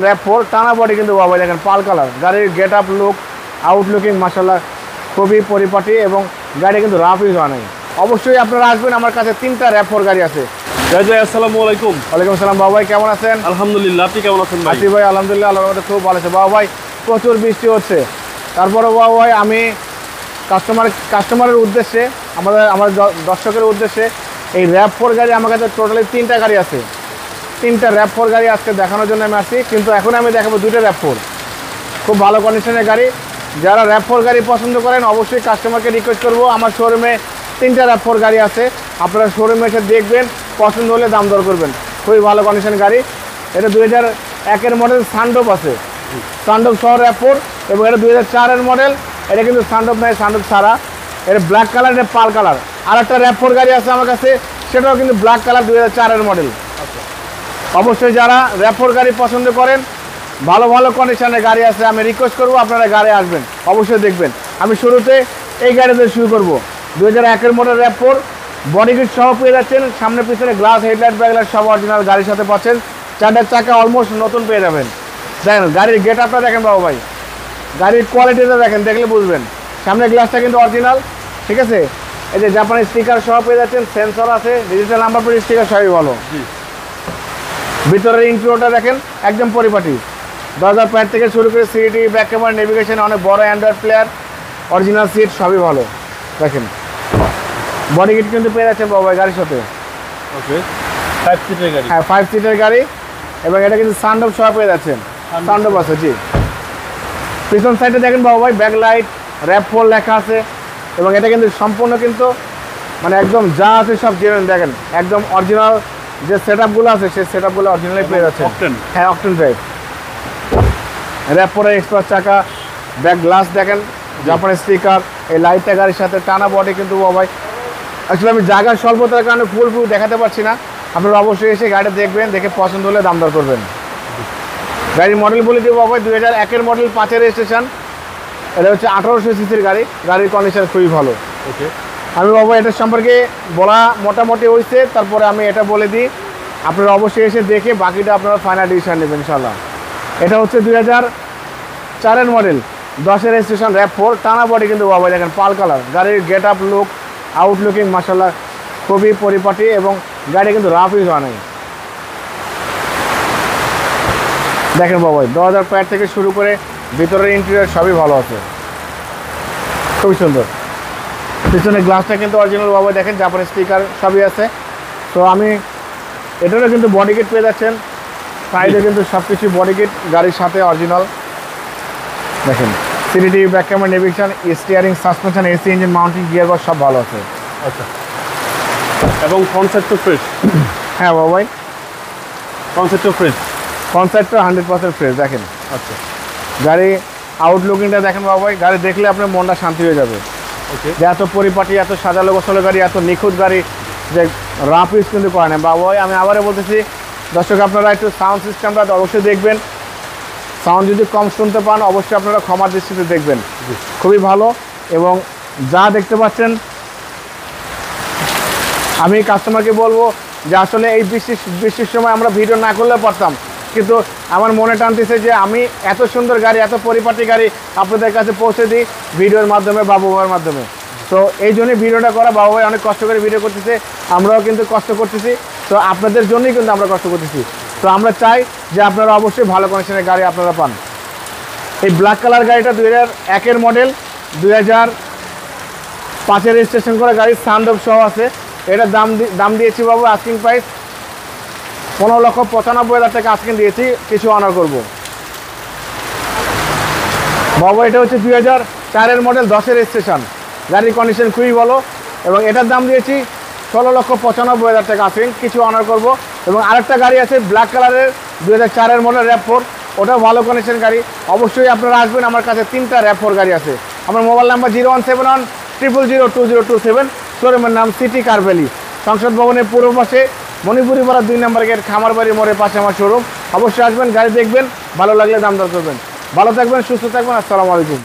র‍্যাপ4 টানা বডি কিন্তু বাবা দেখেন পাল কালার, গাড়ির গেট আপ লুক আউটলুকিং মাশাআল্লাহ খুবই পরিপাটি এবং গাড়ি কিন্তু রাফ ইউজ হয় নাই। অবশ্যই আপনারা আসবেন, আমার কাছে 3টা র‍্যাপ4 গাড়ি আছে। আসসালামু আলাইকুম। ওয়ালাইকুম আসসালাম বাবা ভাই, কেমন আছেন? আলহামদুলিল্লাহ, আপনি কেমন আছেন ভাই? আছি ভাই আলহামদুলিল্লাহ, আল্লাহর রহমতে খুব ভালো আছে। বাবা ভাই প্রচুর বৃষ্টি হচ্ছে, তারপরে বাবা ভাই আমি কাস্টমারের উদ্দেশ্যে আমার দর্শকের উদ্দেশ্যে এই র‍্যাপ4 গাড়ি আমার কাছে টোটালি 3টা গাড়ি আছে। 3টা র‍্যাপ4 গাড়ি আজকে দেখানোর জন্য আমি আসছি, কিন্তু এখন আমি দেখাবো 2টা র‍্যাপ4 খুব ভালো কন্ডিশনের গাড়ি। যারা র‍্যাপ4 গাড়ি পছন্দ করেন অবশ্যই কাস্টমারকে রিকোয়েস্ট করবো, আমার শোরুমে 3টা র‍্যাপ4 গাড়ি আছে, আপনারা শোরুমে এসে দেখবেন, পছন্দ হলে দাম দর করবেন। খুবই ভালো কন্ডিশনের গাড়ি। এটা 2001-এর মডেল সানডোপ আছে, সানডোপ সহ র‍্যাপ4, এবং এটা 2004-এর মডেল। এটা কিন্তু সানডোপ নাই, সানডোপ ছাড়া। এটা ব্ল্যাক কালার, এটা পাল কালার। আর একটা র‍্যাপ4 গাড়ি আছে আমার কাছে, সেটাও কিন্তু ব্ল্যাক কালার, 2004-এর মডেল। অবশ্যই যারা র‍্যাপ4 গাড়ি পছন্দ করেন, ভালো ভালো কন্ডিশনের গাড়ি আছে, আমি রিকোয়েস্ট করবো আপনারা গাড়ি আসবেন, অবশ্যই দেখবেন। আমি শুরুতে এই গাড়িতে শুরু করব। 2001-এর মডেল র‍্যাপ4, বডি কিট সহ পেয়ে যাচ্ছেন, সামনে পিছনে গ্লাস, হেডলাইট, ব্যাকলাইট সব অরিজিনাল গাড়ির সাথে পাচ্ছেন। 4টা চাকা অলমোস্ট নতুন পেয়ে যাবেন। দেখেন গাড়ির গেট আপটা দেখেন বাবু ভাই, গাড়ির কোয়ালিটিটা দেখেন, দেখলে বুঝবেন। সামনে গ্লাসটা কিন্তু অরিজিনাল, ঠিক আছে। এই যে জাপানি স্টিকার সহ পেয়ে যাচ্ছেন, সেন্সর আছে, ডিজিটাল নাম্বার প্লেট স্টিকার সবই ভালো। ভিতরের ইন্টেরিয়রটা দেখেন একদম পরিপাটি। দরজার প্যাড থেকে শুরু করে সিটি, ব্যাক ক্যামেরা, নেভিগেশন, অনেক বড় অ্যান্ড্রয়েড প্লেয়ার, অরিজিনাল সিট সবই ভালো। দেখেন বডি কিট কিন্তু পেয়ে যাচ্ছেন বাবু ভাই গাড়ির সাথে। ওকে, 5 সিটের গাড়ি। হ্যাঁ 5 সিটের গাড়ি, এবং এটা কিন্তু সানডোপ সহ পেয়ে যাচ্ছেন, সানডোপ আছে জি। পিছন সাইডে দেখেন বাবু ভাই ব্যাকলাইট, র‍্যাপ4 লেখা আছে, এবং এটা কিন্তু সম্পূর্ণ কিন্তু মানে একদম যা আছে সব জেনুইন। দেখেন একদম অরিজিনাল যে সেটআপগুলো আছে সেই সেটআপগুলো অরিজিনালি পেয়ে যাচ্ছে। হ্যাঁ অকটেন ড্রাইভ, র‍্যাপ4 এক্সপার্ট চাকা, ব্যাক গ্লাস দেখেন, জাপানি স্টিকার, এই লাইটটা গাড়ির সাথে, টানা বডি কিন্তু বাবু ভাই। আসলে আমি জায়গার স্বল্পতার কারণে ফুল দেখাতে পারছি না, আপনারা অবশ্যই এসে গাড়িটা দেখবেন, দেখে পছন্দ হলে দাম দর করবেন। গাড়ির মডেল বলে দিব বাবু ভাই, 2001-এর মডেল, 5-এর রেজিস্ট্রেশন। এটা হচ্ছে 1800 সিসির গাড়ি, গাড়ির কন্ডিশন খুবই ভালো। ওকে, আমি বাবু এটার সম্পর্কে বলা মোটামুটি হয়েছে, তারপরে আমি এটা বলে দিই, আপনারা অবশ্যই এসে দেখে বাকিটা আপনারা ফাইনাল ডিসিশন নেবেন ইনশাল্লাহ। এটা হচ্ছে 2004-এর মডেল, 10-এর রেজিস্ট্রেশন, র‍্যাপ4 টানা বডি কিন্তু বাবু দেখেন পাল কালার। গাড়ির গেট আপ লুক আউটলুকিং মাশাআল্লাহ খুবই পরিপাটি, এবং গাড়ি কিন্তু রাফ ইউজ হয় নাই। দেখেন বাবু দরজার প্যাড থেকে শুরু করে ভিতরের ইন্টেরিয়র সবই ভালো আছে, খুবই সুন্দর। পিছনে গ্লাসটা কিন্তু অরিজিনাল বাবু দেখেন, জাপানি স্টিকার সবই আছে। তো আমি এটারও কিন্তু বডি কিট পেয়ে যাচ্ছেন, সাইডে কিন্তু সব কিছু বডি কিট গাড়ির সাথে অরিজিনাল। দেখেন city, back camera, navigation, steering, suspension, AC, engine, mounting, gear box সব ভালো আছে। আচ্ছা, এবং কনসেপ্ট তো ফ্রেশ। হ্যাঁ বাবু ভাই কনসেপ্ট তো ফ্রেশ, কনসেপ্টটা 100% ফ্রেশ। দেখেন আচ্ছা, গাড়ি আউটলুকিংটা দেখেন বাবু ভাই, গাড়ি দেখলে আপনার মনটা শান্তি হয়ে যাবে। ওকে, যে এত পরিপাটি, এত সাজালো গোছালো গাড়ি, এত নিখুঁত গাড়ি, যে রাফ ইউজ কিন্তু করে না বাবু ভাই। আমি আবারও বলতেছি দর্শক, আপনারা একটু সাউন্ড সিস্টেমটা অবশ্যই দেখবেন, সাউন্ড যদি কম শুনতে পান অবশ্যই আপনারা ক্ষমার দৃষ্টিতে দেখবেন, খুবই ভালো। এবং যা দেখতে পাচ্ছেন, আমি কাস্টমারকে বলবো যে আসলে এই বৃষ্টির সময় আমরা ভিডিও না করলেও পারতাম, কিন্তু আমার মনে টানতেছে যে আমি এত সুন্দর গাড়ি, এত পরিপাটি গাড়ি আপনাদের কাছে পৌঁছে দিই ভিডিওর মাধ্যমে, বাবু ভাইয়ের মাধ্যমে। তো এই জন্যই ভিডিওটা করা, বাবু ভাই অনেক কষ্ট করে ভিডিও করতেছে, আমরাও কিন্তু কষ্ট করতেছি, তো আপনাদের জন্যই কিন্তু আমরা কষ্ট করতেছি। তো আমরা চাই যে আপনারা অবশ্যই ভালো কন্ডিশনের গাড়ি আপনারা পান। এই ব্ল্যাক কালার গাড়িটা 2001-এর মডেল, 2005-এর রেজিস্ট্রেশন করা গাড়ি, সানডোপ সহ আছে। এটার দাম দিয়েছি বাবু আস্কিং প্রাইস 15,95,000 টাকা আস্কিং দিয়েছি, কিছু অনার করব বাবু। এটা হচ্ছে 2004-এর মডেল, 10-এর রেজিস্ট্রেশন, গাড়ির কন্ডিশন খুবই ভালো, এবং এটার দাম দিয়েছি 16,95,000 টাকা আস্কিং, কিছু অনার করব। এবং আরেকটা গাড়ি আছে ব্ল্যাক কালারের, 2004-এর মডেল, র‍্যাপ4, ওটাও ভালো কন্ডিশন গাড়ি। অবশ্যই আপনারা আসবেন, আমার কাছে 3টা র‍্যাপ4 গাড়ি আছে। আমার মোবাইল নাম্বার 01710002027, শোরুমের নাম সিটি কার ভ্যালি, সংসদ ভবনের পূর্ব পাশে, মণিপুরি পাড়া 2 নম্বর গেট, খামারবাড়ি মোড়ের পাশে আমার শোরুম। অবশ্যই আসবেন, গাড়ি দেখবেন, ভালো লাগলে দাম দর করবেন। ভালো থাকবেন, সুস্থ থাকবেন, আসসালামু আলাইকুম।